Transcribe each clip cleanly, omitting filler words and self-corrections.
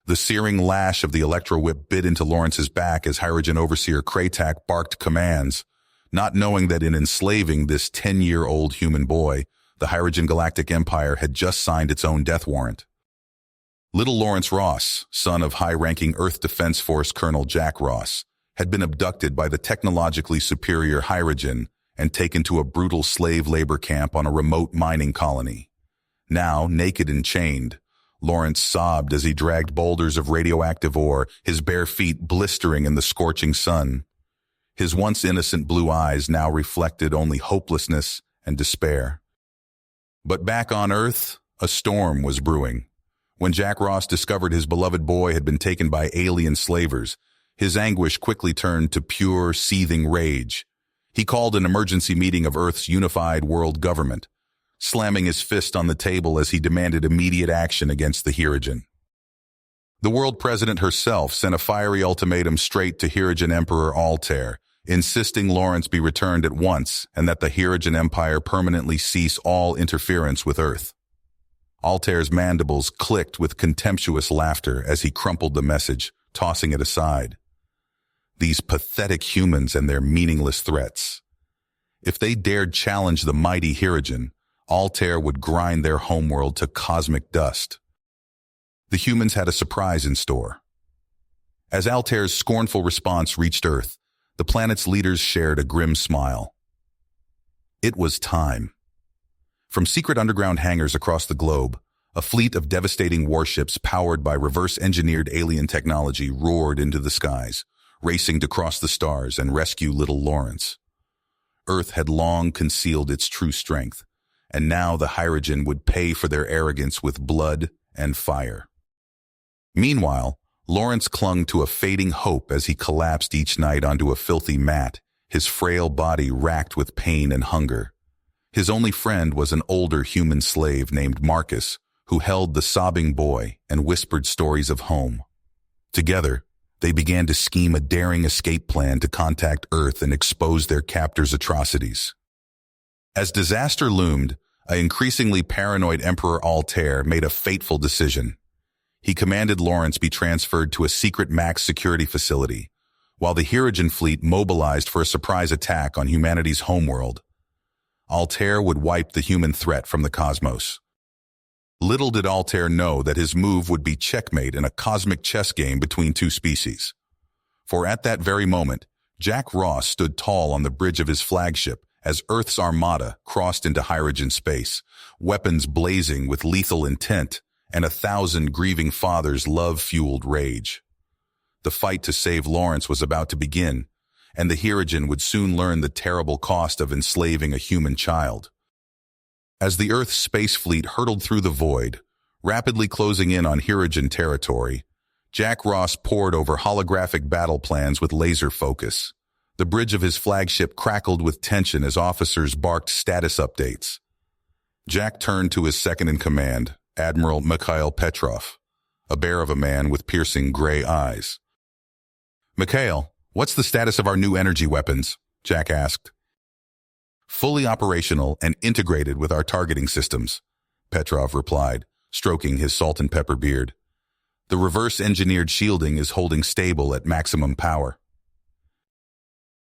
The searing lash of the electro-whip bit into Lawrence's back as Hirogen Overseer Kraytak barked commands, not knowing that in enslaving this 10-year-old human boy, the Hirogen Galactic Empire had just signed its own death warrant. Little Lawrence Ross, son of high-ranking Earth Defense Force Colonel Jack Ross, had been abducted by the technologically superior Hirogen and taken to a brutal slave labor camp on a remote mining colony. Now, naked and chained, Lawrence sobbed as he dragged boulders of radioactive ore, his bare feet blistering in the scorching sun. His once innocent blue eyes now reflected only hopelessness and despair. But back on Earth, a storm was brewing. When Jack Ross discovered his beloved boy had been taken by alien slavers, his anguish quickly turned to pure, seething rage. He called an emergency meeting of Earth's unified world government, slamming his fist on the table as he demanded immediate action against the Hirogen. The world president herself sent a fiery ultimatum straight to Hirogen Emperor Altair, insisting Lawrence be returned at once and that the Hirogen Empire permanently cease all interference with Earth. Altair's mandibles clicked with contemptuous laughter as he crumpled the message, tossing it aside. These pathetic humans and their meaningless threats. If they dared challenge the mighty Hirogen, Altair would grind their homeworld to cosmic dust. The humans had a surprise in store. As Altair's scornful response reached Earth, the planet's leaders shared a grim smile. It was time. From secret underground hangars across the globe, a fleet of devastating warships powered by reverse-engineered alien technology roared into the skies, racing to cross the stars and rescue little Lawrence. Earth had long concealed its true strength, and now the Hirogen would pay for their arrogance with blood and fire. Meanwhile, Lawrence clung to a fading hope as he collapsed each night onto a filthy mat, his frail body racked with pain and hunger. His only friend was an older human slave named Marcus, who held the sobbing boy and whispered stories of home. Together, they began to scheme a daring escape plan to contact Earth and expose their captors' atrocities. As disaster loomed, an increasingly paranoid Emperor Altair made a fateful decision. He commanded Lawrence be transferred to a secret max security facility, while the Hirogen fleet mobilized for a surprise attack on humanity's homeworld. Altair would wipe the human threat from the cosmos. Little did Altair know that his move would be checkmate in a cosmic chess game between two species. For at that very moment, Jack Ross stood tall on the bridge of his flagship as Earth's armada crossed into Hirogen space, weapons blazing with lethal intent and 1,000 grieving fathers' love-fueled rage. The fight to save Lawrence was about to begin, and the Hirogen would soon learn the terrible cost of enslaving a human child. As the Earth's space fleet hurtled through the void, rapidly closing in on Hirogen territory, Jack Ross pored over holographic battle plans with laser focus. The bridge of his flagship crackled with tension as officers barked status updates. Jack turned to his second-in-command, Admiral Mikhail Petrov, a bear of a man with piercing gray eyes. "Mikhail, what's the status of our new energy weapons?" Jack asked. "Fully operational and integrated with our targeting systems," Petrov replied, stroking his salt and pepper beard. "The reverse-engineered shielding is holding stable at maximum power."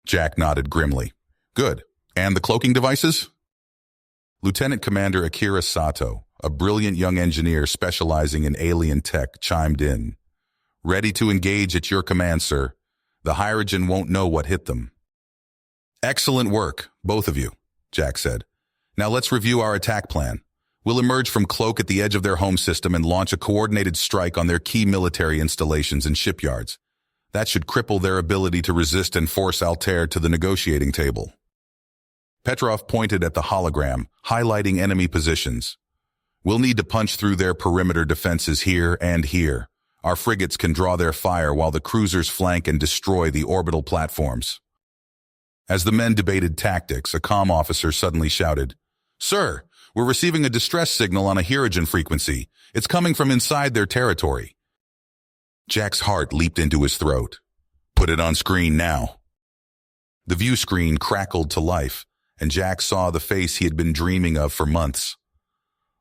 Jack nodded grimly. "Good. And the cloaking devices?" Lieutenant Commander Akira Sato, a brilliant young engineer specializing in alien tech, chimed in. "Ready to engage at your command, sir. The Hirogen won't know what hit them." "Excellent work, both of you," Jack said. "Now let's review our attack plan. We'll emerge from Cloak at the edge of their home system and launch a coordinated strike on their key military installations and shipyards. That should cripple their ability to resist and force Altair to the negotiating table." Petrov pointed at the hologram, highlighting enemy positions. "We'll need to punch through their perimeter defenses here and here. Our frigates can draw their fire while the cruisers flank and destroy the orbital platforms." As the men debated tactics, a comm officer suddenly shouted, "Sir, we're receiving a distress signal on a Hirogen frequency. It's coming from inside their territory." Jack's heart leaped into his throat. "Put it on screen now." The view screen crackled to life, and Jack saw the face he had been dreaming of for months.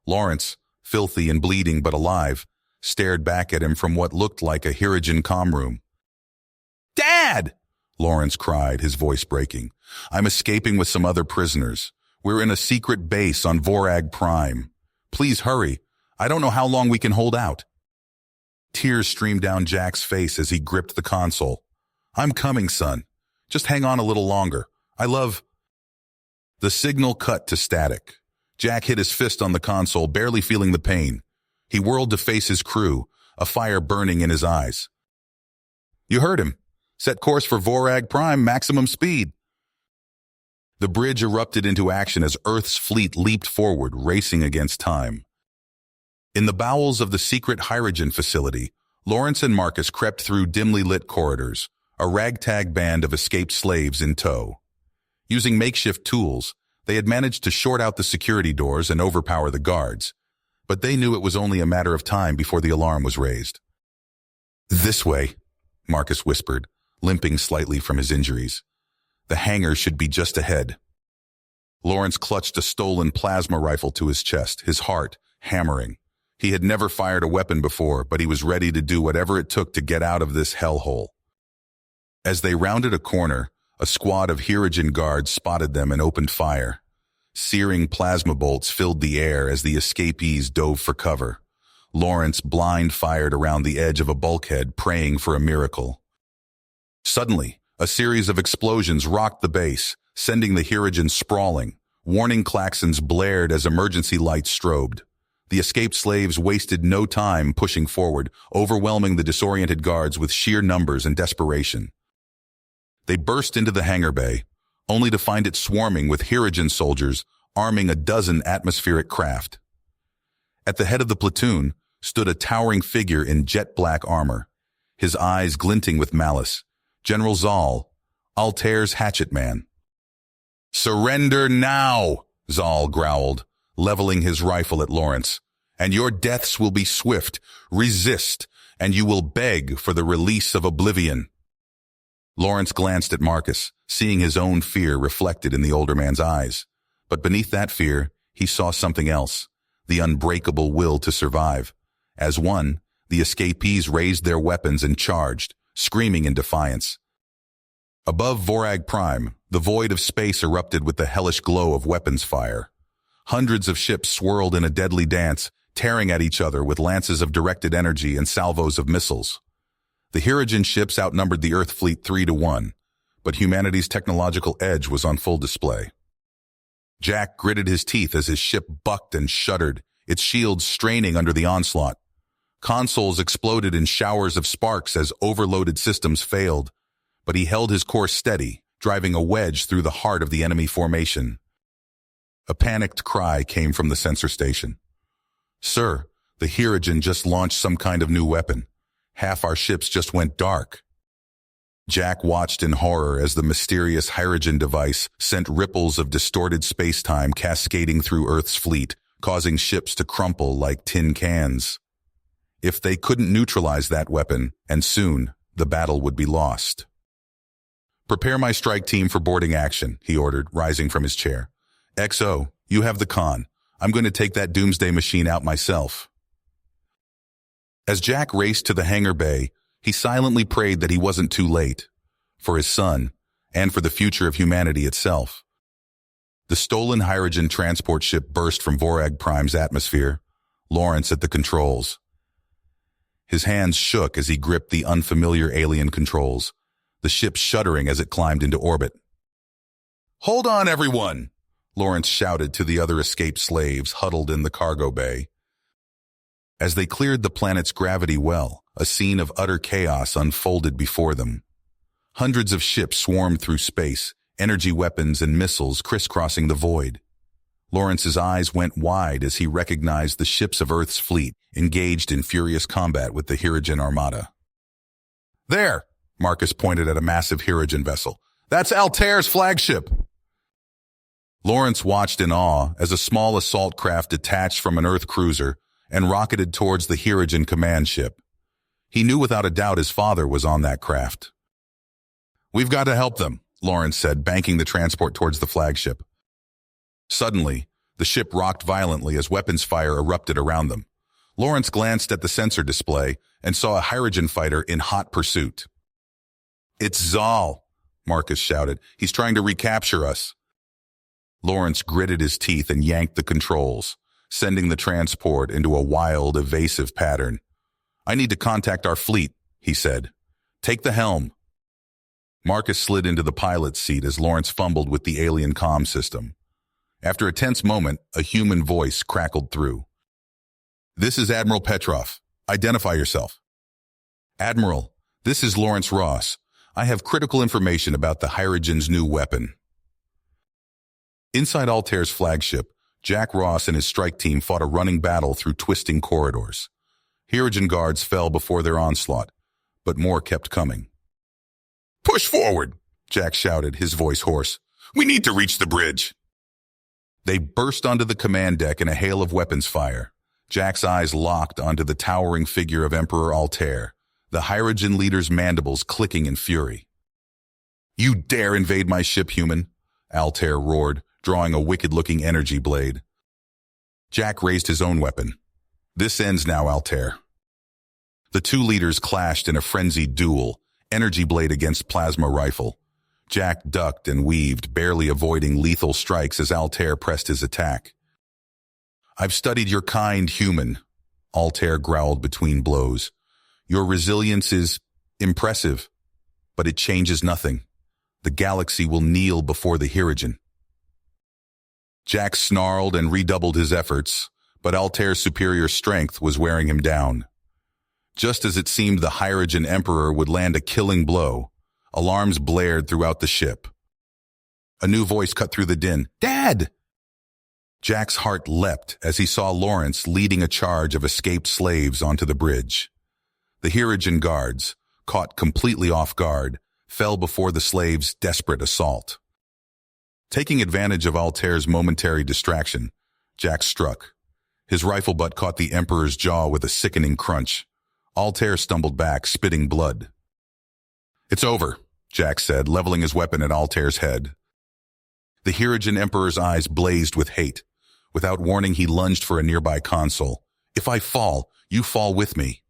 Lawrence, filthy and bleeding but alive, stared back at him from what looked like a Hirogen comm room. "Dad!" Lawrence cried, his voice breaking. "I'm escaping with some other prisoners. We're in a secret base on Vorag Prime. Please hurry. I don't know how long we can hold out." Tears streamed down Jack's face as he gripped the console. "I'm coming, son. Just hang on a little longer. I love—" The signal cut to static. Jack hit his fist on the console, barely feeling the pain. He whirled to face his crew, a fire burning in his eyes. "You heard him. Set course for Vorag Prime, maximum speed." The bridge erupted into action as Earth's fleet leaped forward, racing against time. In the bowels of the secret Hirogen facility, Lawrence and Marcus crept through dimly lit corridors, a ragtag band of escaped slaves in tow. Using makeshift tools, they had managed to short out the security doors and overpower the guards, but they knew it was only a matter of time before the alarm was raised. "This way," Marcus whispered, limping slightly from his injuries. "The hangar should be just ahead." Lawrence clutched a stolen plasma rifle to his chest, his heart hammering. He had never fired a weapon before, but he was ready to do whatever it took to get out of this hellhole. As they rounded a corner, a squad of Hirogen guards spotted them and opened fire. Searing plasma bolts filled the air as the escapees dove for cover. Lawrence blind fired around the edge of a bulkhead, praying for a miracle. Suddenly, a series of explosions rocked the base, sending the Hirogen sprawling. Warning klaxons blared as emergency lights strobed. The escaped slaves wasted no time pushing forward, overwhelming the disoriented guards with sheer numbers and desperation. They burst into the hangar bay, only to find it swarming with Hirogen soldiers arming a dozen atmospheric craft. At the head of the platoon stood a towering figure in jet-black armor, his eyes glinting with malice. General Zal, Altair's hatchet man. "Surrender now," Zal growled, leveling his rifle at Lawrence, "and your deaths will be swift. Resist, and you will beg for the release of oblivion." Lawrence glanced at Marcus, seeing his own fear reflected in the older man's eyes. But beneath that fear, he saw something else, the unbreakable will to survive. As one, the escapees raised their weapons and charged, screaming in defiance. Above Vorag Prime, the void of space erupted with the hellish glow of weapons fire. Hundreds of ships swirled in a deadly dance, tearing at each other with lances of directed energy and salvos of missiles. The Hirogen ships outnumbered the Earth fleet 3-1, but humanity's technological edge was on full display. Jack gritted his teeth as his ship bucked and shuddered, its shields straining under the onslaught. Consoles exploded in showers of sparks as overloaded systems failed, but he held his course steady, driving a wedge through the heart of the enemy formation. A panicked cry came from the sensor station. "Sir, the Hirogen just launched some kind of new weapon. Half our ships just went dark." Jack watched in horror as the mysterious Hirogen device sent ripples of distorted space-time cascading through Earth's fleet, causing ships to crumple like tin cans. If they couldn't neutralize that weapon, and soon, the battle would be lost. "Prepare my strike team for boarding action," he ordered, rising from his chair. "XO, you have the con. I'm going to take that doomsday machine out myself." As Jack raced to the hangar bay, he silently prayed that he wasn't too late, for his son, and for the future of humanity itself. The stolen Hirogen transport ship burst from Vorag Prime's atmosphere, Lawrence at the controls. His hands shook as he gripped the unfamiliar alien controls, the ship shuddering as it climbed into orbit. "Hold on, everyone!" Lawrence shouted to the other escaped slaves huddled in the cargo bay. As they cleared the planet's gravity well, a scene of utter chaos unfolded before them. Hundreds of ships swarmed through space, energy weapons and missiles crisscrossing the void. Lawrence's eyes went wide as he recognized the ships of Earth's fleet engaged in furious combat with the Hirogen armada. "There!" Marcus pointed at a massive Hirogen vessel. "That's Altair's flagship!" Lawrence watched in awe as a small assault craft detached from an Earth cruiser and rocketed towards the Hirogen command ship. He knew without a doubt his father was on that craft. "We've got to help them," Lawrence said, banking the transport towards the flagship. Suddenly, the ship rocked violently as weapons fire erupted around them. Lawrence glanced at the sensor display and saw a Hyrogen fighter in hot pursuit. "It's Zal," Marcus shouted. "He's trying to recapture us." Lawrence gritted his teeth and yanked the controls, sending the transport into a wild, evasive pattern. "I need to contact our fleet," he said. "Take the helm." Marcus slid into the pilot's seat as Lawrence fumbled with the alien comm system. After a tense moment, a human voice crackled through. "This is Admiral Petrov. Identify yourself." "Admiral, this is Lawrence Ross. I have critical information about the Hyrogen's new weapon." Inside Altair's flagship, Jack Ross and his strike team fought a running battle through twisting corridors. Hyrogen guards fell before their onslaught, but more kept coming. "Push forward," Jack shouted, his voice hoarse. "We need to reach the bridge." They burst onto the command deck in a hail of weapons fire. Jack's eyes locked onto the towering figure of Emperor Altair, the Hyrogen leader's mandibles clicking in fury. "You dare invade my ship, human?" Altair roared, drawing a wicked-looking energy blade. Jack raised his own weapon. "This ends now, Altair." The two leaders clashed in a frenzied duel, energy blade against plasma rifle. Jack ducked and weaved, barely avoiding lethal strikes as Altair pressed his attack. "I've studied your kind, human," Altair growled between blows. "Your resilience is impressive, but it changes nothing. The galaxy will kneel before the Hyrogen." Jack snarled and redoubled his efforts, but Altair's superior strength was wearing him down. Just as it seemed the Hyrogen Emperor would land a killing blow, alarms blared throughout the ship. A new voice cut through the din. "Dad!" Jack's heart leapt as he saw Lawrence leading a charge of escaped slaves onto the bridge. The Hyrogen guards, caught completely off guard, fell before the slaves' desperate assault. Taking advantage of Altair's momentary distraction, Jack struck. His rifle butt caught the Emperor's jaw with a sickening crunch. Altair stumbled back, spitting blood. "It's over," Jack said, leveling his weapon at Altair's head. The Hyrogen Emperor's eyes blazed with hate. Without warning, he lunged for a nearby console. "If I fall, you fall with me."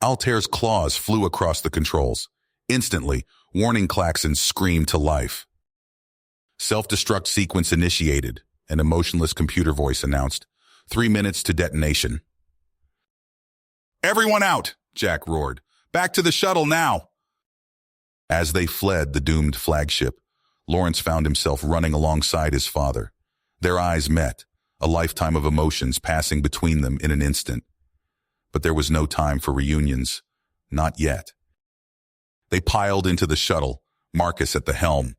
Altair's claws flew across the controls. Instantly, warning klaxons screamed to life. "Self-destruct sequence initiated," an emotionless computer voice announced. 3 minutes to detonation. "Everyone out!" Jack roared. "Back to the shuttle now!" As they fled the doomed flagship, Lawrence found himself running alongside his father. Their eyes met, a lifetime of emotions passing between them in an instant. But there was no time for reunions. Not yet. They piled into the shuttle, Marcus at the helm.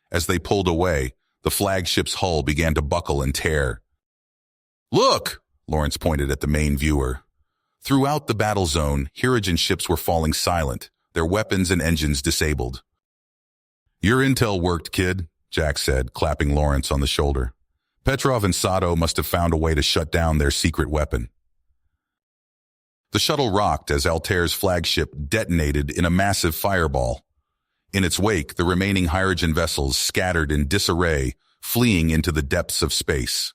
As they pulled away, the flagship's hull began to buckle and tear. "Look!" Lawrence pointed at the main viewer. Throughout the battle zone, Hyrogen ships were falling silent, their weapons and engines disabled. "Your intel worked, kid," Jack said, clapping Lawrence on the shoulder. "Petrov and Sato must have found a way to shut down their secret weapon." The shuttle rocked as Altair's flagship detonated in a massive fireball. In its wake, the remaining Hyrogen vessels scattered in disarray, fleeing into the depths of space.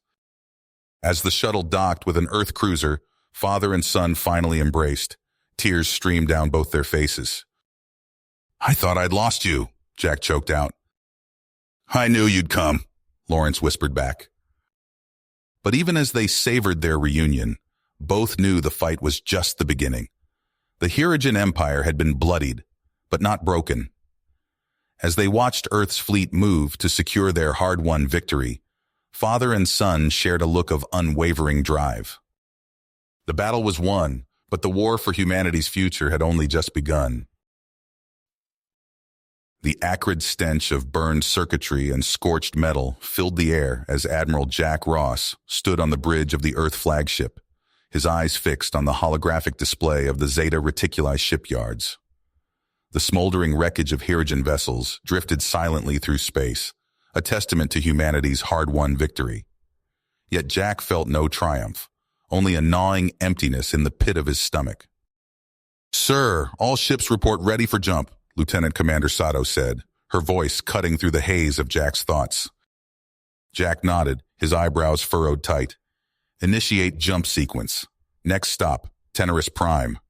As the shuttle docked with an Earth cruiser, father and son finally embraced. Tears streamed down both their faces. "I thought I'd lost you," Jack choked out. "I knew you'd come," Lawrence whispered back. But even as they savored their reunion, both knew the fight was just the beginning. The Hyrogen Empire had been bloodied, but not broken. As they watched Earth's fleet move to secure their hard-won victory, father and son shared a look of unwavering drive. The battle was won, but the war for humanity's future had only just begun. The acrid stench of burned circuitry and scorched metal filled the air as Admiral Jack Ross stood on the bridge of the Earth flagship, his eyes fixed on the holographic display of the Zeta Reticuli shipyards. The smoldering wreckage of Hyrogen vessels drifted silently through space, a testament to humanity's hard-won victory. Yet Jack felt no triumph, only a gnawing emptiness in the pit of his stomach. "Sir, all ships report ready for jump," Lieutenant Commander Sato said, her voice cutting through the haze of Jack's thoughts. Jack nodded, his eyebrows furrowed tight. "Initiate jump sequence. Next stop, Tenorus Prime.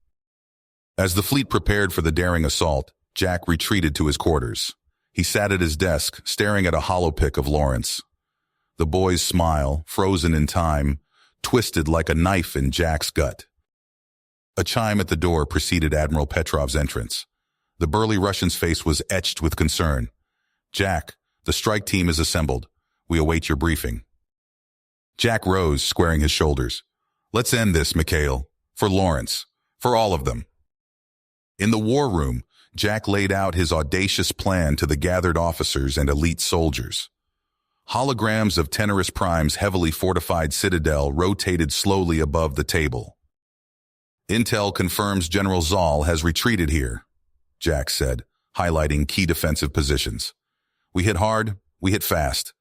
As the fleet prepared for the daring assault, Jack retreated to his quarters. He sat at his desk, staring at a holopic of Lawrence. The boy's smile, frozen in time, twisted like a knife in Jack's gut. A chime at the door preceded Admiral Petrov's entrance. The burly Russian's face was etched with concern. "Jack, the strike team is assembled. We await your briefing." Jack rose, squaring his shoulders. "Let's end this, Mikhail. For Lawrence. For all of them." In the war room, Jack laid out his audacious plan to the gathered officers and elite soldiers. Holograms of Tenorus Prime's heavily fortified citadel rotated slowly above the table. "Intel confirms General Zal has retreated here," Jack said, highlighting key defensive positions. "We hit hard, we hit fast.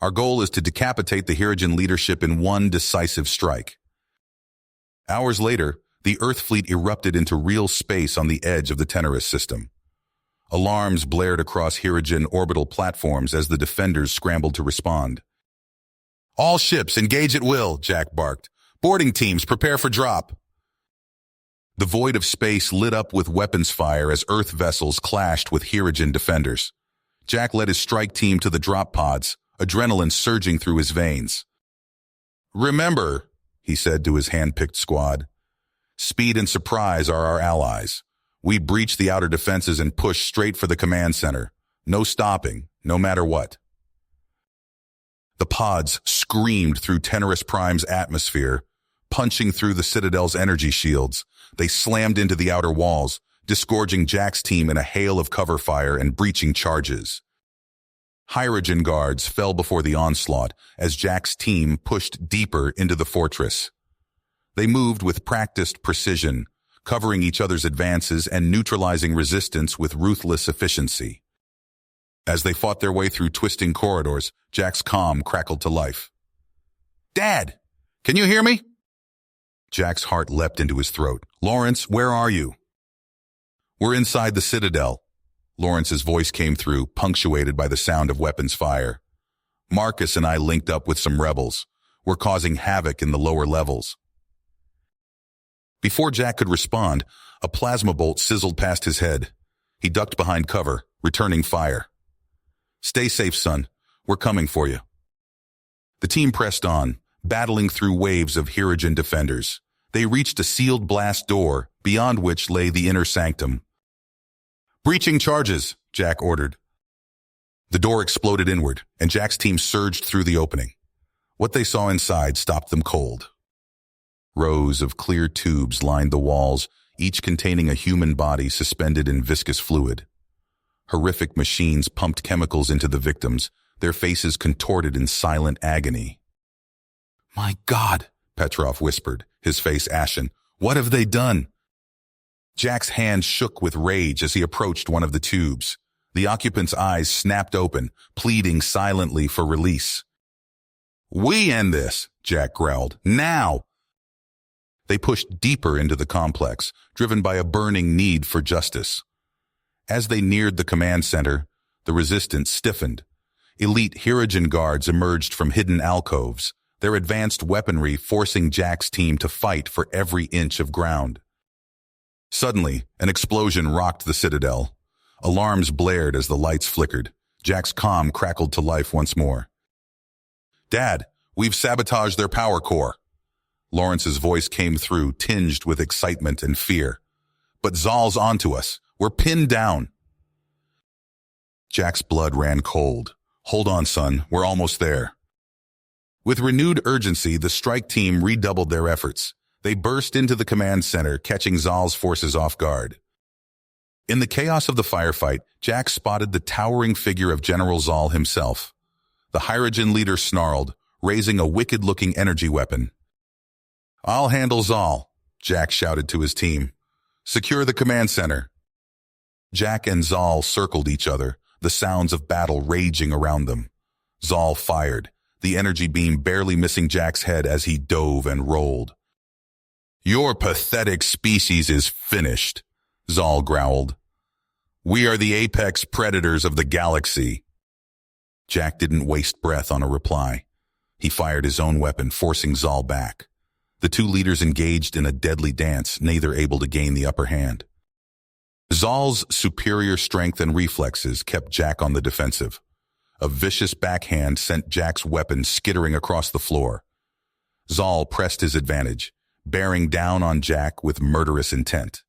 Our goal is to decapitate the Hirogen leadership in one decisive strike." Hours later, the Earth fleet erupted into real space on the edge of the Tenorus system. Alarms blared across Hirogen orbital platforms as the defenders scrambled to respond. "All ships, engage at will," Jack barked. "Boarding teams, prepare for drop." The void of space lit up with weapons fire as Earth vessels clashed with Hirogen defenders. Jack led his strike team to the drop pods, adrenaline surging through his veins. "Remember," he said to his hand-picked squad, "speed and surprise are our allies. We breach the outer defenses and push straight for the command center. No stopping, no matter what." The pods screamed through Tenorus Prime's atmosphere, punching through the Citadel's energy shields. They slammed into the outer walls, disgorging Jack's team in a hail of cover fire and breaching charges. Hirogen guards fell before the onslaught as Jack's team pushed deeper into the fortress. They moved with practiced precision, covering each other's advances and neutralizing resistance with ruthless efficiency. As they fought their way through twisting corridors, Jack's comm crackled to life. "Dad, can you hear me?" Jack's heart leapt into his throat. "Lawrence, where are you?" "We're inside the Citadel." Lawrence's voice came through, punctuated by the sound of weapons fire. "Marcus and I linked up with some rebels. We're causing havoc in the lower levels." Before Jack could respond, a plasma bolt sizzled past his head. He ducked behind cover, returning fire. "Stay safe, son. We're coming for you." The team pressed on, battling through waves of Hirogen defenders. They reached a sealed blast door, beyond which lay the inner sanctum. "Breaching charges," Jack ordered. The door exploded inward, and Jack's team surged through the opening. What they saw inside stopped them cold. Rows of clear tubes lined the walls, each containing a human body suspended in viscous fluid. Horrific machines pumped chemicals into the victims, their faces contorted in silent agony. "My God," Petrov whispered, his face ashen. "What have they done?" Jack's hand shook with rage as he approached one of the tubes. The occupant's eyes snapped open, pleading silently for release. "We end this," Jack growled. "Now!" They pushed deeper into the complex, driven by a burning need for justice. As they neared the command center, the resistance stiffened. Elite Hirogen guards emerged from hidden alcoves, their advanced weaponry forcing Jack's team to fight for every inch of ground. Suddenly, an explosion rocked the Citadel. Alarms blared as the lights flickered. Jack's comm crackled to life once more. "Dad, we've sabotaged their power core." Lawrence's voice came through, tinged with excitement and fear. "But Zal's onto us. We're pinned down." Jack's blood ran cold. "Hold on, son. We're almost there." With renewed urgency, the strike team redoubled their efforts. They burst into the command center, catching Zal's forces off guard. In the chaos of the firefight, Jack spotted the towering figure of General Zal himself. The Hirogen leader snarled, raising a wicked-looking energy weapon. "I'll handle Zal," Jack shouted to his team. "Secure the command center." Jack and Zal circled each other, the sounds of battle raging around them. Zal fired, the energy beam barely missing Jack's head as he dove and rolled. "Your pathetic species is finished," Zal growled. "We are the apex predators of the galaxy." Jack didn't waste breath on a reply. He fired his own weapon, forcing Zal back. The two leaders engaged in a deadly dance, neither able to gain the upper hand. Zal's superior strength and reflexes kept Jack on the defensive. A vicious backhand sent Jack's weapon skittering across the floor. Zal pressed his advantage, bearing down on Jack with murderous intent.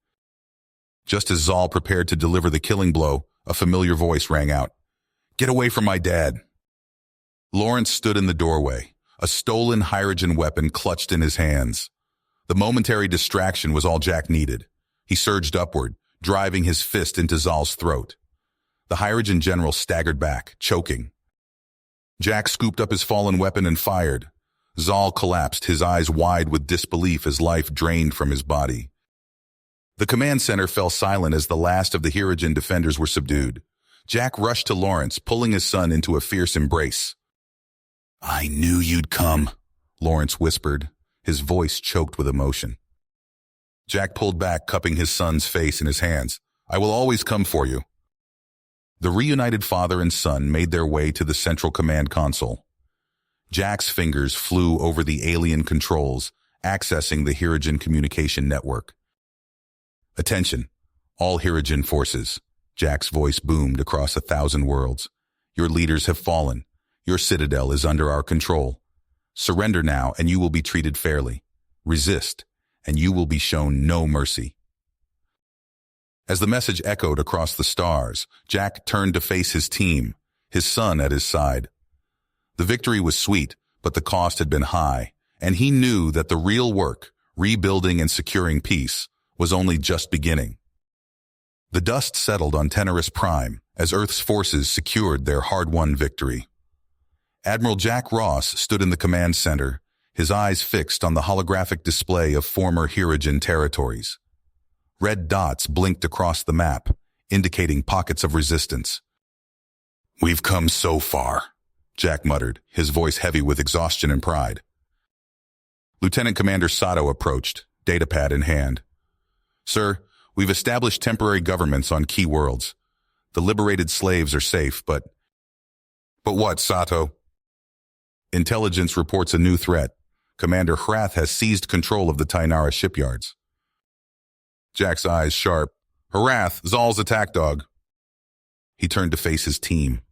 Just as Zal prepared to deliver the killing blow, a familiar voice rang out. "Get away from my dad." Lawrence stood in the doorway, a stolen hydrogen weapon clutched in his hands. The momentary distraction was all Jack needed. He surged upward, driving his fist into Zal's throat. The hydrogen general staggered back, choking. Jack scooped up his fallen weapon and fired. Zal collapsed, his eyes wide with disbelief as life drained from his body. The command center fell silent as the last of the Hirogen defenders were subdued. Jack rushed to Lawrence, pulling his son into a fierce embrace. "I knew you'd come," Lawrence whispered, his voice choked with emotion. Jack pulled back, cupping his son's face in his hands. "I will always come for you." The reunited father and son made their way to the central command console. Jack's fingers flew over the alien controls, accessing the Hirogen communication network. "Attention, all Hirogen forces," Jack's voice boomed across 1,000 worlds. "Your leaders have fallen. Your citadel is under our control. Surrender now and you will be treated fairly. Resist, and you will be shown no mercy." As the message echoed across the stars, Jack turned to face his team, his son at his side. The victory was sweet, but the cost had been high, and he knew that the real work, rebuilding and securing peace, was only just beginning. The dust settled on Tenorus Prime as Earth's forces secured their hard-won victory. Admiral Jack Ross stood in the command center, his eyes fixed on the holographic display of former Hirogen territories. Red dots blinked across the map, indicating pockets of resistance. "We've come so far," Jack muttered, his voice heavy with exhaustion and pride. Lieutenant Commander Sato approached, datapad in hand. "Sir, we've established temporary governments on key worlds. The liberated slaves are safe, but..." "But what, Sato?" "Intelligence reports a new threat. Commander Hrath has seized control of the Tainara shipyards." Jack's eyes sharp. "Hrath, Zal's attack dog." He turned to face his team.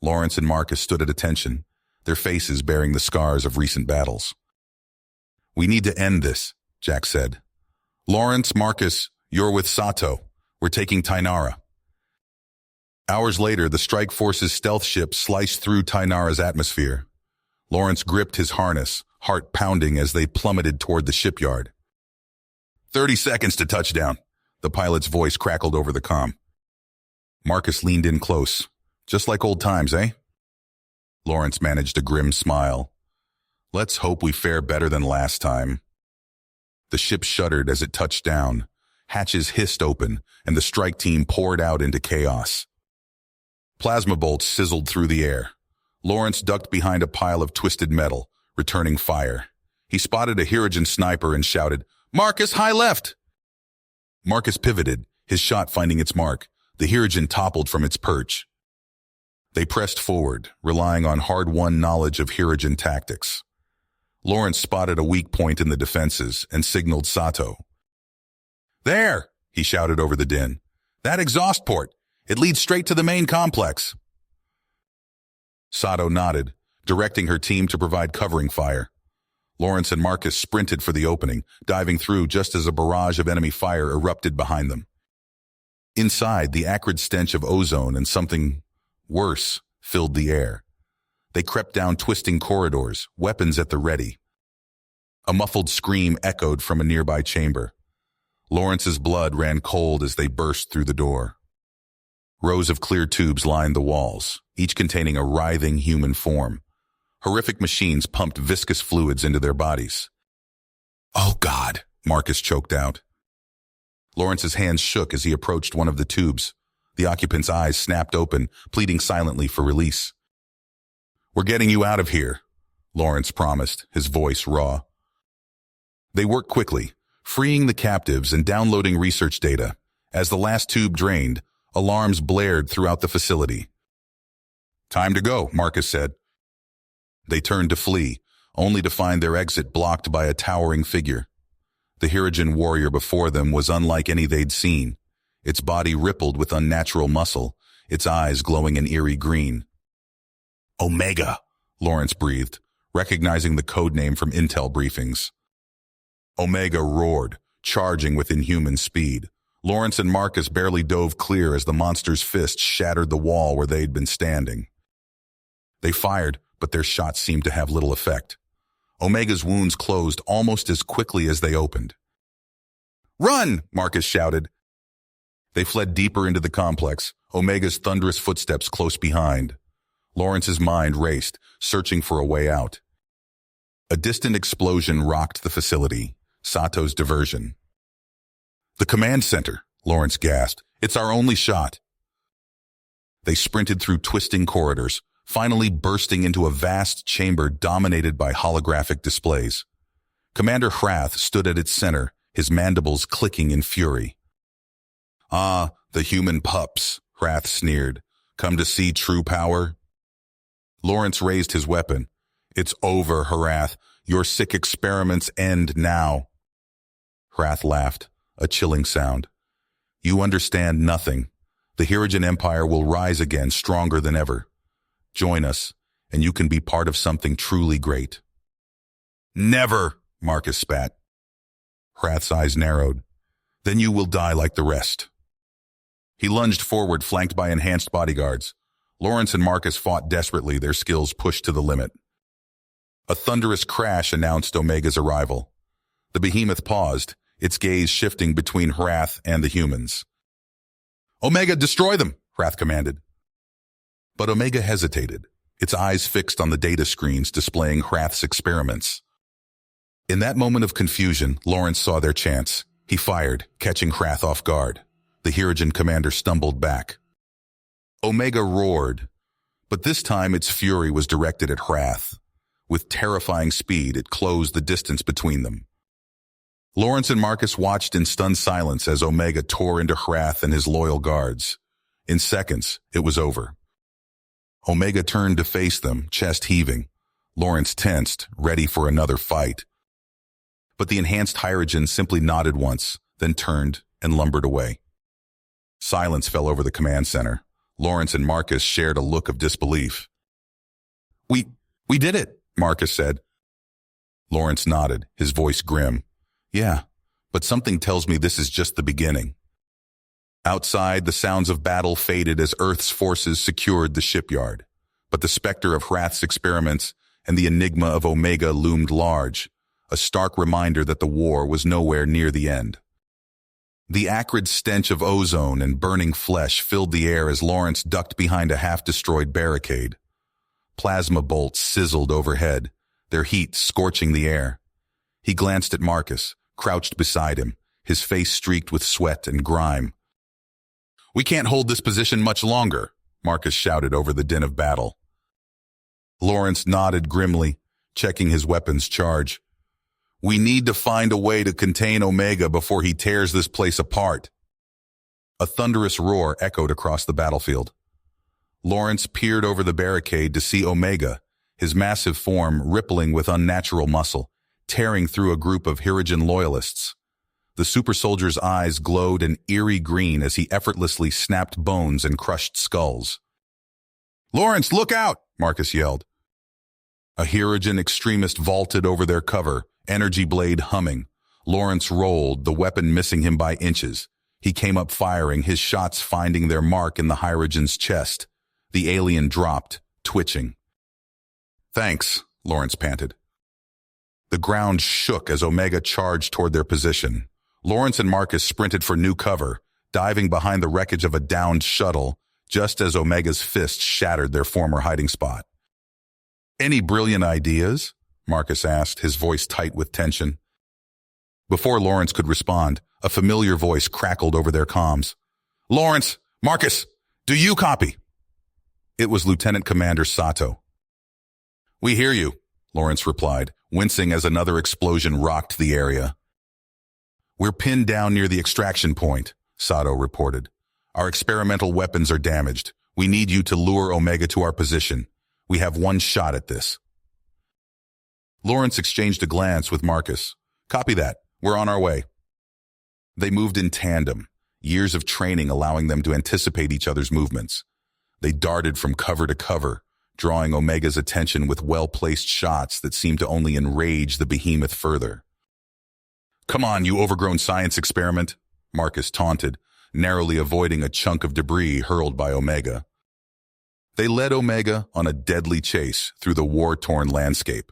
Lawrence and Marcus stood at attention, their faces bearing the scars of recent battles. "We need to end this," Jack said. "Lawrence, Marcus, you're with Sato. We're taking Tainara." Hours later, the strike force's stealth ship sliced through Tainara's atmosphere. Lawrence gripped his harness, heart pounding as they plummeted toward the shipyard. 30 seconds to touchdown," the pilot's voice crackled over the comm. Marcus leaned in close. "Just like old times, eh?" Lawrence managed a grim smile. "Let's hope we fare better than last time." The ship shuddered as it touched down. Hatches hissed open, and the strike team poured out into chaos. Plasma bolts sizzled through the air. Lawrence ducked behind a pile of twisted metal, returning fire. He spotted a Hirogen sniper and shouted, "Marcus, high left!" Marcus pivoted, his shot finding its mark. The Hirogen toppled from its perch. They pressed forward, relying on hard-won knowledge of Hirogen tactics. Lawrence spotted a weak point in the defenses and signaled Sato. "There!" he shouted over the din. "That exhaust port. It leads straight to the main complex." Sato nodded, directing her team to provide covering fire. Lawrence and Marcus sprinted for the opening, diving through just as a barrage of enemy fire erupted behind them. Inside, the acrid stench of ozone and something worse filled the air. They crept down twisting corridors, weapons at the ready. A muffled scream echoed from a nearby chamber. Lawrence's blood ran cold as they burst through the door. Rows of clear tubes lined the walls, each containing a writhing human form. Horrific machines pumped viscous fluids into their bodies. "Oh, God," Marcus choked out. Lawrence's hands shook as he approached one of the tubes. The occupant's eyes snapped open, pleading silently for release. "We're getting you out of here," Lawrence promised, his voice raw. They worked quickly, freeing the captives and downloading research data. As the last tube drained, alarms blared throughout the facility. "Time to go," Marcus said. They turned to flee, only to find their exit blocked by a towering figure. The Hirogen warrior before them was unlike any they'd seen. Its body rippled with unnatural muscle, its eyes glowing an eerie green. "Omega," Lawrence breathed, recognizing the code name from intel briefings. Omega roared, charging with inhuman speed. Lawrence and Marcus barely dove clear as the monster's fist shattered the wall where they'd been standing. They fired, but their shots seemed to have little effect. Omega's wounds closed almost as quickly as they opened. "Run!" Marcus shouted. They fled deeper into the complex, Omega's thunderous footsteps close behind. Lawrence's mind raced, searching for a way out. A distant explosion rocked the facility, Sato's diversion. "The command center," Lawrence gasped. "It's our only shot." They sprinted through twisting corridors, finally bursting into a vast chamber dominated by holographic displays. Commander Hrath stood at its center, his mandibles clicking in fury. "Ah, the human pups," Hrath sneered. "Come to see true power?" Lawrence raised his weapon. "It's over, Hrath. Your sick experiments end now." Hrath laughed, a chilling sound. "You understand nothing. The Hirogen Empire will rise again, stronger than ever. Join us, and you can be part of something truly great." "Never," Marcus spat. Hrath's eyes narrowed. "Then you will die like the rest." He lunged forward, flanked by enhanced bodyguards. Lawrence and Marcus fought desperately, their skills pushed to the limit. A thunderous crash announced Omega's arrival. The behemoth paused, its gaze shifting between Hrath and the humans. "Omega, destroy them!" Hrath commanded. But Omega hesitated, its eyes fixed on the data screens displaying Hrath's experiments. In that moment of confusion, Lawrence saw their chance. He fired, catching Hrath off guard. The Hirogen commander stumbled back. Omega roared, but this time its fury was directed at Hrath. With terrifying speed, it closed the distance between them. Lawrence and Marcus watched in stunned silence as Omega tore into Hrath and his loyal guards. In seconds, it was over. Omega turned to face them, chest heaving. Lawrence tensed, ready for another fight. But the enhanced Hirogen simply nodded once, then turned and lumbered away. Silence fell over the command center. Lawrence and Marcus shared a look of disbelief. We did it," Marcus said. Lawrence nodded, his voice grim. "Yeah, but something tells me this is just the beginning." Outside, the sounds of battle faded as Earth's forces secured the shipyard. But the specter of Hrath's experiments and the enigma of Omega loomed large, a stark reminder that the war was nowhere near the end. The acrid stench of ozone and burning flesh filled the air as Lawrence ducked behind a half-destroyed barricade. Plasma bolts sizzled overhead, their heat scorching the air. He glanced at Marcus, crouched beside him, his face streaked with sweat and grime. "We can't hold this position much longer," Marcus shouted over the din of battle. Lawrence nodded grimly, checking his weapon's charge. "We need to find a way to contain Omega before he tears this place apart." A thunderous roar echoed across the battlefield. Lawrence peered over the barricade to see Omega, his massive form rippling with unnatural muscle, tearing through a group of Hirogen loyalists. The super soldier's eyes glowed an eerie green as he effortlessly snapped bones and crushed skulls. "Lawrence, look out!" Marcus yelled. A Hirogen extremist vaulted over their cover, energy blade humming. Lawrence rolled, the weapon missing him by inches. He came up firing, his shots finding their mark in the Hirogen's chest. The alien dropped, twitching. "Thanks," Lawrence panted. The ground shook as Omega charged toward their position. Lawrence and Marcus sprinted for new cover, diving behind the wreckage of a downed shuttle, just as Omega's fist shattered their former hiding spot. "Any brilliant ideas?" Marcus asked, his voice tight with tension. Before Lawrence could respond, a familiar voice crackled over their comms. "Lawrence! Marcus! Do you copy?" It was Lieutenant Commander Sato. "We hear you," Lawrence replied, wincing as another explosion rocked the area. "We're pinned down near the extraction point," Sato reported. "Our experimental weapons are damaged. We need you to lure Omega to our position. We have one shot at this." Lawrence exchanged a glance with Marcus. Copy that. We're on our way. They moved in tandem, years of training allowing them to anticipate each other's movements. They darted from cover to cover, drawing Omega's attention with well-placed shots that seemed to only enrage the behemoth further. Come on, you overgrown science experiment, Marcus taunted, narrowly avoiding a chunk of debris hurled by Omega. They led Omega on a deadly chase through the war-torn landscape.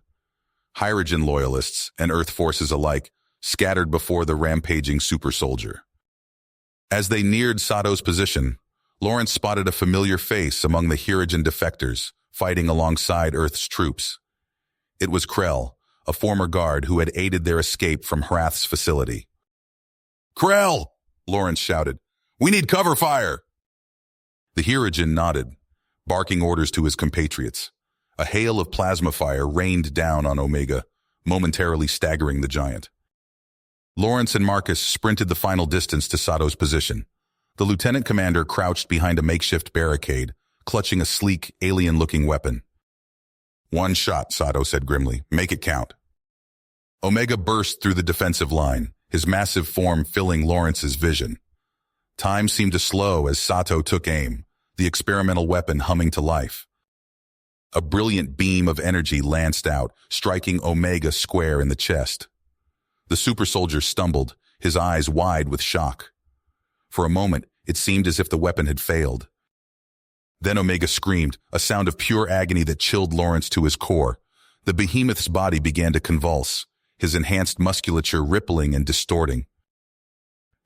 Hydrogen loyalists and Earth forces alike scattered before the rampaging super soldier. As they neared Sato's position, Lawrence spotted a familiar face among the Hydrogen defectors, fighting alongside Earth's troops. It was Krell, a former guard who had aided their escape from Hrath's facility. "Krell!" Lawrence shouted. "We need cover fire!" The Hydrogen nodded, barking orders to his compatriots. A hail of plasma fire rained down on Omega, momentarily staggering the giant. Lawrence and Marcus sprinted the final distance to Sato's position. The lieutenant commander crouched behind a makeshift barricade, clutching a sleek, alien-looking weapon. "One shot," Sato said grimly. "Make it count." Omega burst through the defensive line, his massive form filling Lawrence's vision. Time seemed to slow as Sato took aim, the experimental weapon humming to life. A brilliant beam of energy lanced out, striking Omega square in the chest. The super soldier stumbled, his eyes wide with shock. For a moment, it seemed as if the weapon had failed. Then Omega screamed, a sound of pure agony that chilled Lawrence to his core. The behemoth's body began to convulse, his enhanced musculature rippling and distorting.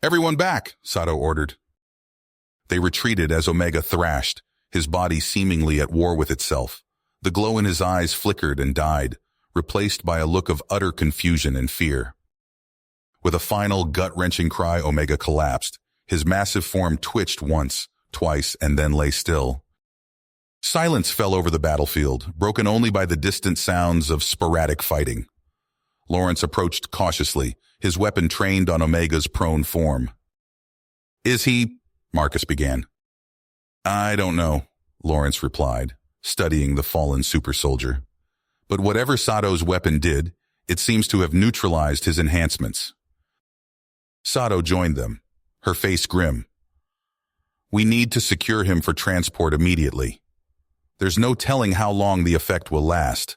"Everyone back," Sato ordered. They retreated as Omega thrashed, his body seemingly at war with itself. The glow in his eyes flickered and died, replaced by a look of utter confusion and fear. With a final gut-wrenching cry, Omega collapsed. His massive form twitched once, twice, and then lay still. Silence fell over the battlefield, broken only by the distant sounds of sporadic fighting. Lawrence approached cautiously, his weapon trained on Omega's prone form. "Is he?" Marcus began. "I don't know," Lawrence replied, studying the fallen super soldier. But whatever Sato's weapon did, it seems to have neutralized his enhancements. Sato joined them, her face grim. "We need to secure him for transport immediately. There's no telling how long the effect will last."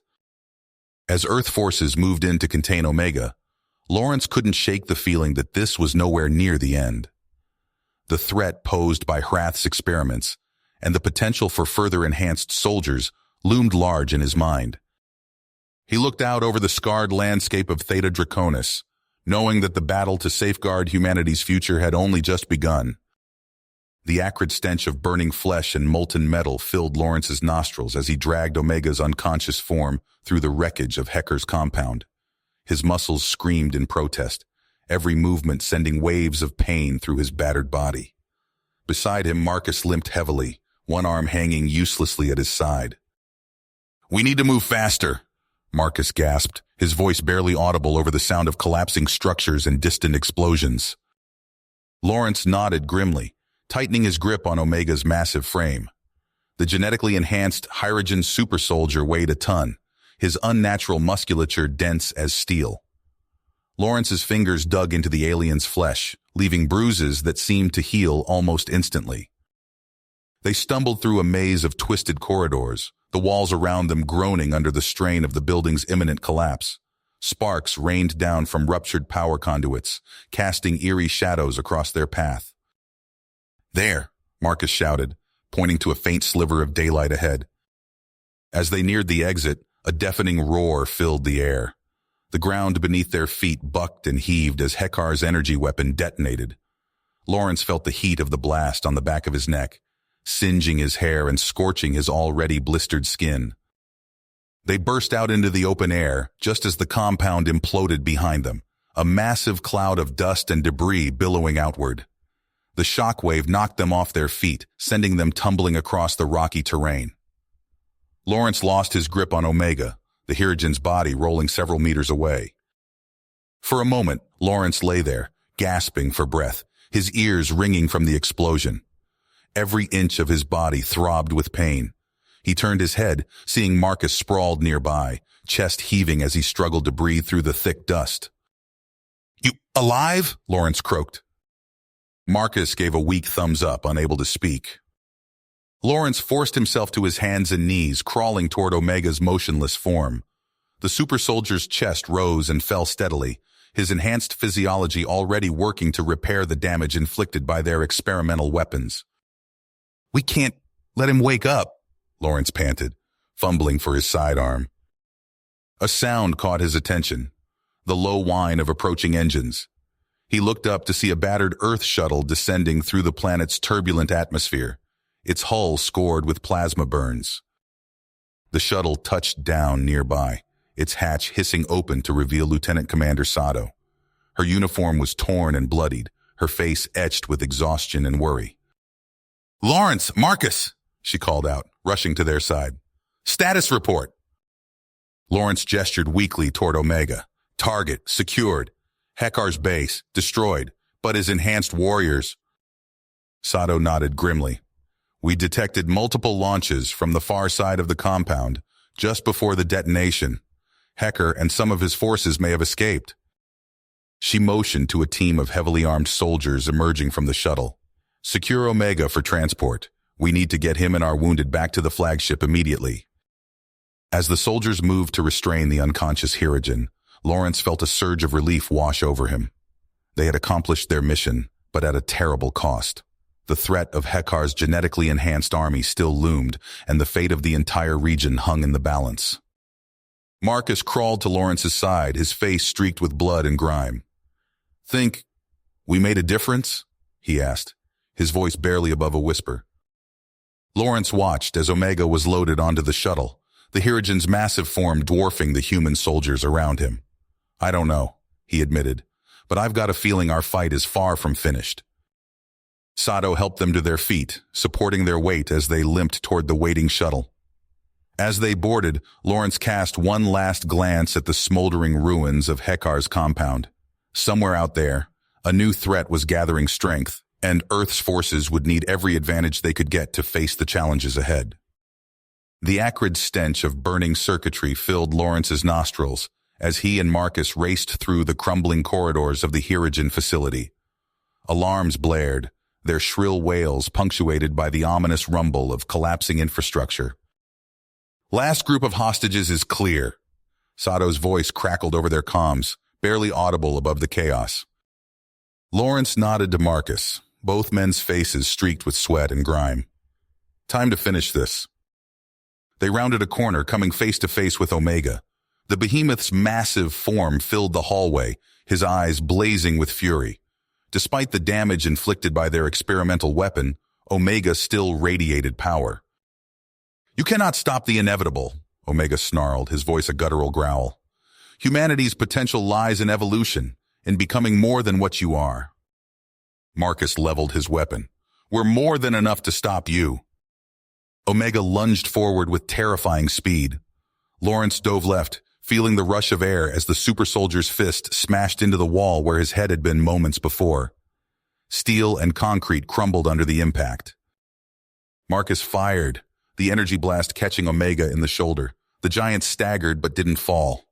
As Earth forces moved in to contain Omega, Lawrence couldn't shake the feeling that this was nowhere near the end. The threat posed by Hrath's experiments and the potential for further enhanced soldiers loomed large in his mind. He looked out over the scarred landscape of Theta Draconis, knowing that the battle to safeguard humanity's future had only just begun. The acrid stench of burning flesh and molten metal filled Lawrence's nostrils as he dragged Omega's unconscious form through the wreckage of Hecker's compound. His muscles screamed in protest, every movement sending waves of pain through his battered body. Beside him, Marcus limped heavily, one arm hanging uselessly at his side. "We need to move faster," Marcus gasped, his voice barely audible over the sound of collapsing structures and distant explosions. Lawrence nodded grimly, tightening his grip on Omega's massive frame. The genetically enhanced Hydrogen super soldier weighed a ton, his unnatural musculature dense as steel. Lawrence's fingers dug into the alien's flesh, leaving bruises that seemed to heal almost instantly. They stumbled through a maze of twisted corridors, the walls around them groaning under the strain of the building's imminent collapse. Sparks rained down from ruptured power conduits, casting eerie shadows across their path. "There," Marcus shouted, pointing to a faint sliver of daylight ahead. As they neared the exit, a deafening roar filled the air. The ground beneath their feet bucked and heaved as Hecker's energy weapon detonated. Lawrence felt the heat of the blast on the back of his neck, singeing his hair and scorching his already blistered skin. They burst out into the open air just as the compound imploded behind them, a massive cloud of dust and debris billowing outward. The shockwave knocked them off their feet, sending them tumbling across the rocky terrain. Lawrence lost his grip on Omega, the Hydrogen's body rolling several meters away. For a moment, Lawrence lay there, gasping for breath, his ears ringing from the explosion. Every inch of his body throbbed with pain. He turned his head, seeing Marcus sprawled nearby, chest heaving as he struggled to breathe through the thick dust. "You alive?" Lawrence croaked. Marcus gave a weak thumbs up, unable to speak. Lawrence forced himself to his hands and knees, crawling toward Omega's motionless form. The super soldier's chest rose and fell steadily, his enhanced physiology already working to repair the damage inflicted by their experimental weapons. "We can't let him wake up," Lawrence panted, fumbling for his sidearm. A sound caught his attention, the low whine of approaching engines. He looked up to see a battered Earth shuttle descending through the planet's turbulent atmosphere, its hull scored with plasma burns. The shuttle touched down nearby, its hatch hissing open to reveal Lieutenant Commander Sato. Her uniform was torn and bloodied, her face etched with exhaustion and worry. "Lawrence, Marcus," she called out, rushing to their side. "Status report." Lawrence gestured weakly toward Omega. Target secured. Hekar's base destroyed, but his enhanced warriors. Sato nodded grimly. "We detected multiple launches from the far side of the compound just before the detonation. Hekar and some of his forces may have escaped." She motioned to a team of heavily armed soldiers emerging from the shuttle. "Secure Omega for transport. We need to get him and our wounded back to the flagship immediately." As the soldiers moved to restrain the unconscious Hirogen, Lawrence felt a surge of relief wash over him. They had accomplished their mission, but at a terrible cost. The threat of Hekar's genetically enhanced army still loomed, and the fate of the entire region hung in the balance. Marcus crawled to Lawrence's side, his face streaked with blood and grime. "Think we made a difference?" he asked, his voice barely above a whisper. Lawrence watched as Omega was loaded onto the shuttle, the Hirogen's massive form dwarfing the human soldiers around him. "I don't know," he admitted, "but I've got a feeling our fight is far from finished." Sato helped them to their feet, supporting their weight as they limped toward the waiting shuttle. As they boarded, Lawrence cast one last glance at the smoldering ruins of Hekar's compound. Somewhere out there, a new threat was gathering strength, and Earth's forces would need every advantage they could get to face the challenges ahead. The acrid stench of burning circuitry filled Lawrence's nostrils as he and Marcus raced through the crumbling corridors of the Hirogen facility. Alarms blared, their shrill wails punctuated by the ominous rumble of collapsing infrastructure. "Last group of hostages is clear." Sato's voice crackled over their comms, barely audible above the chaos. Lawrence nodded to Marcus, both men's faces streaked with sweat and grime. "Time to finish this." They rounded a corner, coming face to face with Omega. The behemoth's massive form filled the hallway, his eyes blazing with fury. Despite the damage inflicted by their experimental weapon, Omega still radiated power. "You cannot stop the inevitable," Omega snarled, his voice a guttural growl. "Humanity's potential lies in evolution, in becoming more than what you are." Marcus leveled his weapon. "We're more than enough to stop you." Omega lunged forward with terrifying speed. Lawrence dove left, feeling the rush of air as the super soldier's fist smashed into the wall where his head had been moments before. Steel and concrete crumbled under the impact. Marcus fired, the energy blast catching Omega in the shoulder. The giant staggered but didn't fall.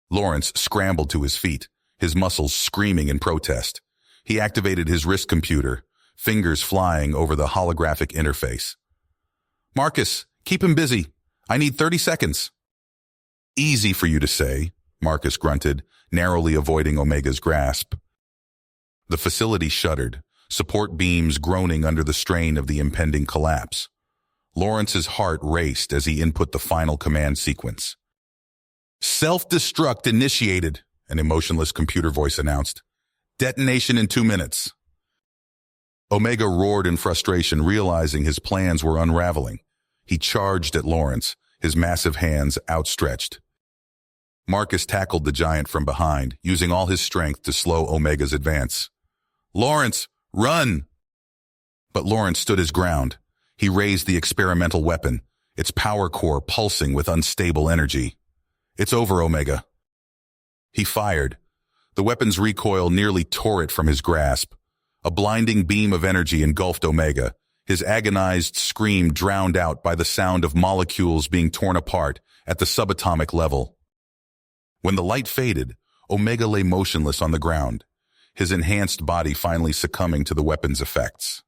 Lawrence scrambled to his feet, his muscles screaming in protest. He activated his wrist computer, fingers flying over the holographic interface. "Marcus, keep him busy. I need 30 seconds. "Easy for you to say," Marcus grunted, narrowly avoiding Omega's grasp. The facility shuddered, support beams groaning under the strain of the impending collapse. Lawrence's heart raced as he input the final command sequence. "Self-destruct initiated," an emotionless computer voice announced. "Detonation in 2 minutes." Omega roared in frustration, realizing his plans were unraveling. He charged at Lawrence, his massive hands outstretched. Marcus tackled the giant from behind, using all his strength to slow Omega's advance. "Lawrence, run!" But Lawrence stood his ground. He raised the experimental weapon, its power core pulsing with unstable energy. "It's over, Omega." He fired. The weapon's recoil nearly tore it from his grasp. A blinding beam of energy engulfed Omega, his agonized scream drowned out by the sound of molecules being torn apart at the subatomic level. When the light faded, Omega lay motionless on the ground, his enhanced body finally succumbing to the weapon's effects.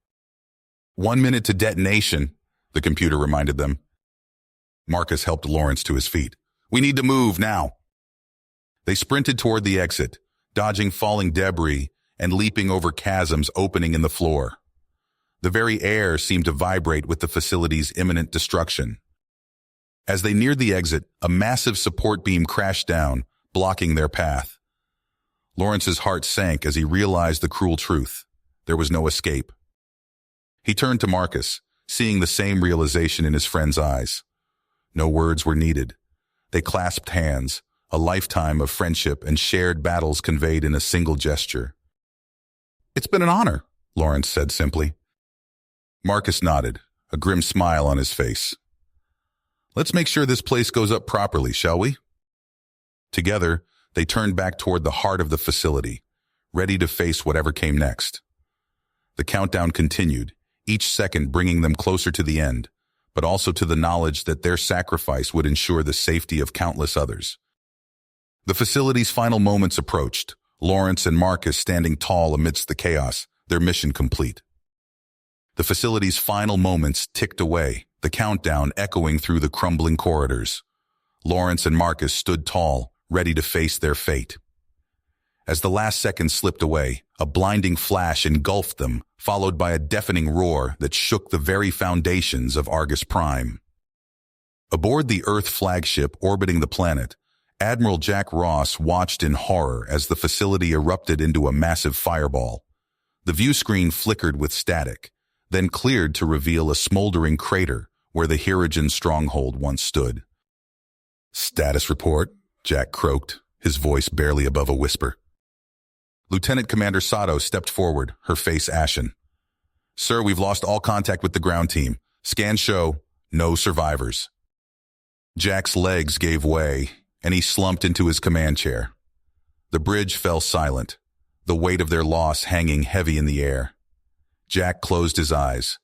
1 minute to detonation, the computer reminded them. Marcus helped Lawrence to his feet. We need to move now. They sprinted toward the exit, dodging falling debris and leaping over chasms opening in the floor. The very air seemed to vibrate with the facility's imminent destruction. As they neared the exit, a massive support beam crashed down, blocking their path. Lawrence's heart sank as he realized the cruel truth. There was no escape. He turned to Marcus, seeing the same realization in his friend's eyes. No words were needed. They clasped hands, a lifetime of friendship and shared battles conveyed in a single gesture. It's been an honor, Lawrence said simply. Marcus nodded, a grim smile on his face. Let's make sure this place goes up properly, shall we? Together, they turned back toward the heart of the facility, ready to face whatever came next. The countdown continued, each second bringing them closer to the end, but also to the knowledge that their sacrifice would ensure the safety of countless others. The facility's final moments approached, Lawrence and Marcus standing tall amidst the chaos, their mission complete. The facility's final moments ticked away, the countdown echoing through the crumbling corridors. Lawrence and Marcus stood tall, ready to face their fate. As the last seconds slipped away, a blinding flash engulfed them, followed by a deafening roar that shook the very foundations of Argus Prime. Aboard the Earth flagship orbiting the planet, Admiral Jack Ross watched in horror as the facility erupted into a massive fireball. The view screen flickered with static, then cleared to reveal a smoldering crater where the Hirogen stronghold once stood. Status report, Jack croaked, his voice barely above a whisper. Lieutenant Commander Sato stepped forward, her face ashen. Sir, we've lost all contact with the ground team. Scans show no survivors. Jack's legs gave way, and he slumped into his command chair. The bridge fell silent, the weight of their loss hanging heavy in the air. Jack closed his eyes,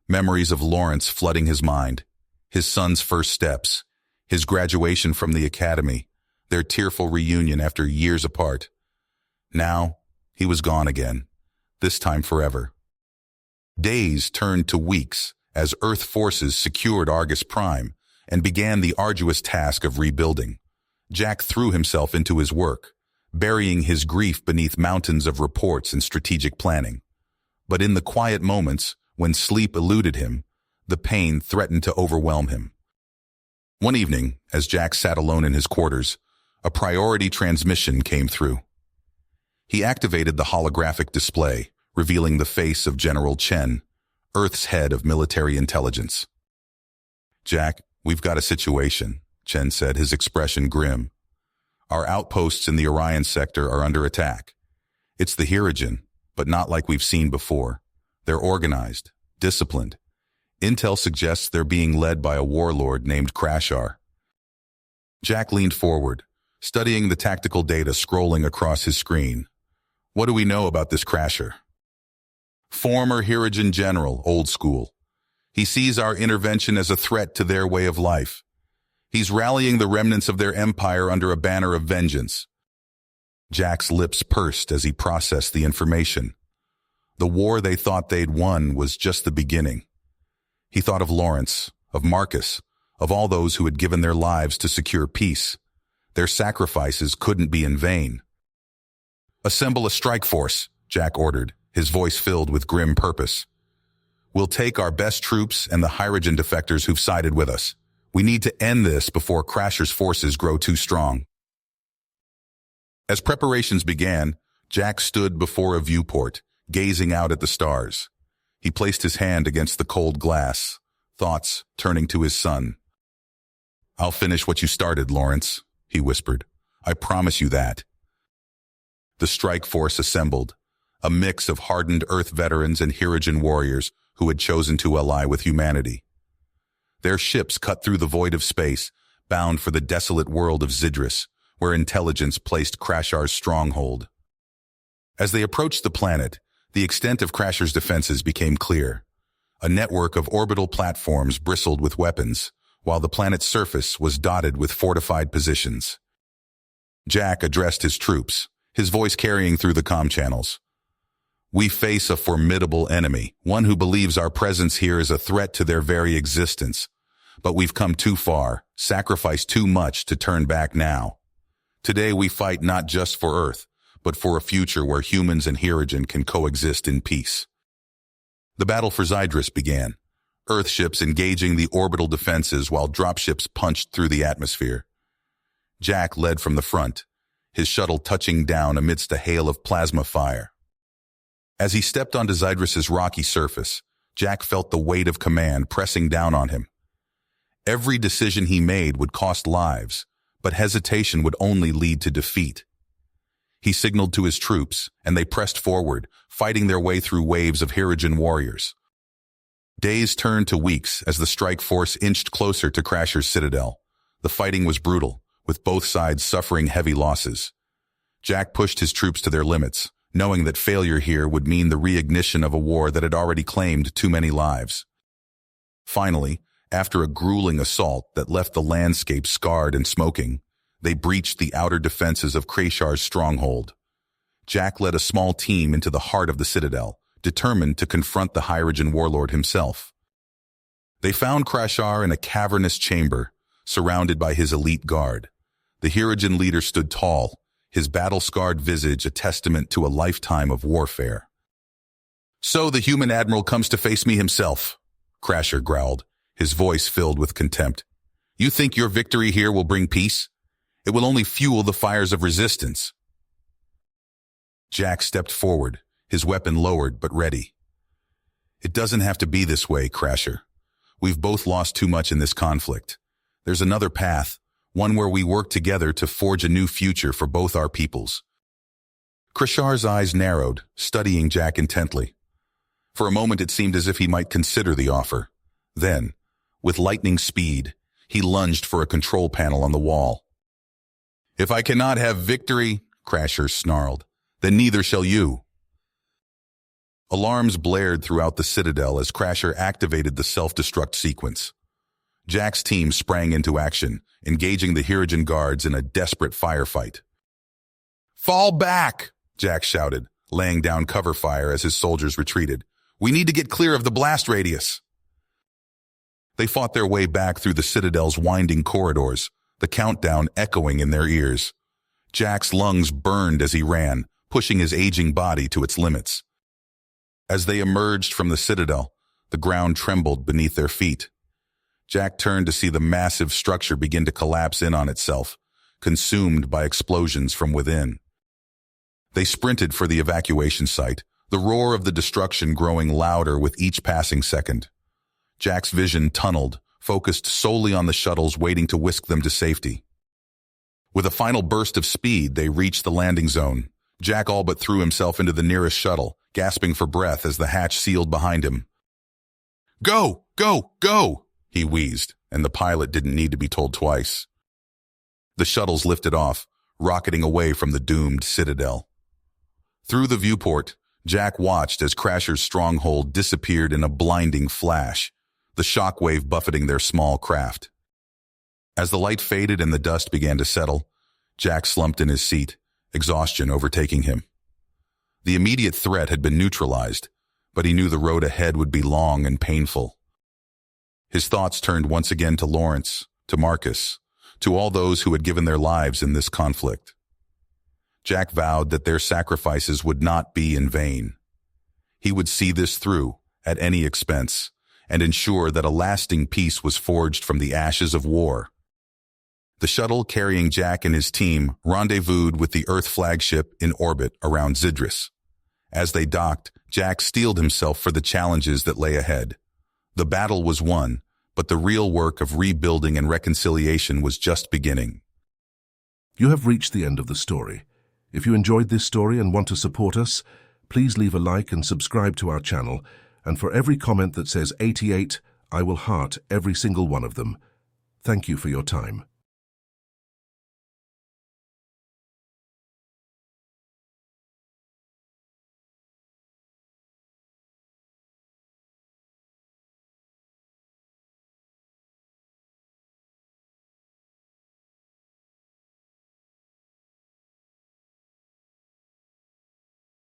memories of Lawrence flooding his mind, his son's first steps, his graduation from the academy, their tearful reunion after years apart. Now, he was gone again, this time forever. Days turned to weeks as Earth forces secured Argus Prime and began the arduous task of rebuilding. Jack threw himself into his work, burying his grief beneath mountains of reports and strategic planning. But in the quiet moments, when sleep eluded him, the pain threatened to overwhelm him. One evening, as Jack sat alone in his quarters, a priority transmission came through. He activated the holographic display, revealing the face of General Chen, Earth's head of military intelligence. Jack, we've got a situation, Chen said, his expression grim. Our outposts in the Orion sector are under attack. It's the Hirogen, but not like we've seen before. They're organized, disciplined. Intel suggests they're being led by a warlord named Crashar. Jack leaned forward, studying the tactical data scrolling across his screen. What do we know about this Crasher? Former Hirogen general, old school. He sees our intervention as a threat to their way of life. He's rallying the remnants of their empire under a banner of vengeance. Jack's lips pursed as he processed the information. The war they thought they'd won was just the beginning. He thought of Lawrence, of Marcus, of all those who had given their lives to secure peace. Their sacrifices couldn't be in vain. Assemble a strike force, Jack ordered, his voice filled with grim purpose. We'll take our best troops and the Hirogen defectors who've sided with us. We need to end this before Crasher's forces grow too strong. As preparations began, Jack stood before a viewport, gazing out at the stars. He placed his hand against the cold glass, thoughts turning to his son. I'll finish what you started, Lawrence, he whispered. I promise you that. The strike force assembled, a mix of hardened Earth veterans and Hirogen warriors who had chosen to ally with humanity. Their ships cut through the void of space, bound for the desolate world of Zidris, where intelligence placed Crashar's stronghold. As they approached the planet, the extent of Crasher's defenses became clear. A network of orbital platforms bristled with weapons, while the planet's surface was dotted with fortified positions. Jack addressed his troops, his voice carrying through the comm channels. "We face a formidable enemy, one who believes our presence here is a threat to their very existence. But we've come too far, sacrificed too much to turn back now. Today we fight not just for Earth, but for a future where humans and Hirogen can coexist in peace." The battle for Zydrus began, Earthships engaging the orbital defenses while dropships punched through the atmosphere. Jack led from the front, his shuttle touching down amidst a hail of plasma fire. As he stepped onto Zydrus's rocky surface, Jack felt the weight of command pressing down on him. Every decision he made would cost lives, but hesitation would only lead to defeat. He signaled to his troops, and they pressed forward, fighting their way through waves of Hirogen warriors. Days turned to weeks as the strike force inched closer to Crasher's citadel. The fighting was brutal, with both sides suffering heavy losses. Jack pushed his troops to their limits, knowing that failure here would mean the reignition of a war that had already claimed too many lives. Finally, after a grueling assault that left the landscape scarred and smoking, they breached the outer defenses of Crasher's stronghold. Jack led a small team into the heart of the citadel, determined to confront the Hirogen warlord himself. They found Crasher in a cavernous chamber, surrounded by his elite guard. The Hirogen leader stood tall, his battle-scarred visage a testament to a lifetime of warfare. "So the human admiral comes to face me himself," Crasher growled, his voice filled with contempt. "You think your victory here will bring peace? It will only fuel the fires of resistance." Jack stepped forward, his weapon lowered but ready. "It doesn't have to be this way, Crasher. We've both lost too much in this conflict. There's another path, one where we work together to forge a new future for both our peoples." Crasher's eyes narrowed, studying Jack intently. For a moment it seemed as if he might consider the offer. Then, with lightning speed, he lunged for a control panel on the wall. "If I cannot have victory," Crasher snarled, "then neither shall you." Alarms blared throughout the citadel as Crasher activated the self-destruct sequence. Jack's team sprang into action, engaging the Hirogen guards in a desperate firefight. "Fall back!" Jack shouted, laying down cover fire as his soldiers retreated. "We need to get clear of the blast radius." They fought their way back through the citadel's winding corridors, the countdown echoing in their ears. Jack's lungs burned as he ran, pushing his aging body to its limits. As they emerged from the citadel, the ground trembled beneath their feet. Jack turned to see the massive structure begin to collapse in on itself, consumed by explosions from within. They sprinted for the evacuation site, the roar of the destruction growing louder with each passing second. Jack's vision tunneled, focused solely on the shuttles waiting to whisk them to safety. With a final burst of speed, they reached the landing zone. Jack all but threw himself into the nearest shuttle, gasping for breath as the hatch sealed behind him. "Go! Go! Go!" he wheezed, and the pilot didn't need to be told twice. The shuttles lifted off, rocketing away from the doomed citadel. Through the viewport, Jack watched as Crasher's stronghold disappeared in a blinding flash, the shockwave buffeting their small craft. As the light faded and the dust began to settle, Jack slumped in his seat, exhaustion overtaking him. The immediate threat had been neutralized, but he knew the road ahead would be long and painful. His thoughts turned once again to Lawrence, to Marcus, to all those who had given their lives in this conflict. Jack vowed that their sacrifices would not be in vain. He would see this through, at any expense, and ensure that a lasting peace was forged from the ashes of war. The shuttle carrying Jack and his team rendezvoused with the Earth flagship in orbit around Zydrus. As they docked, Jack steeled himself for the challenges that lay ahead. The battle was won, but the real work of rebuilding and reconciliation was just beginning. You have reached the end of the story. If you enjoyed this story and want to support us, please leave a like and subscribe to our channel, and for every comment that says 88, I will heart every single one of them. Thank you for your time.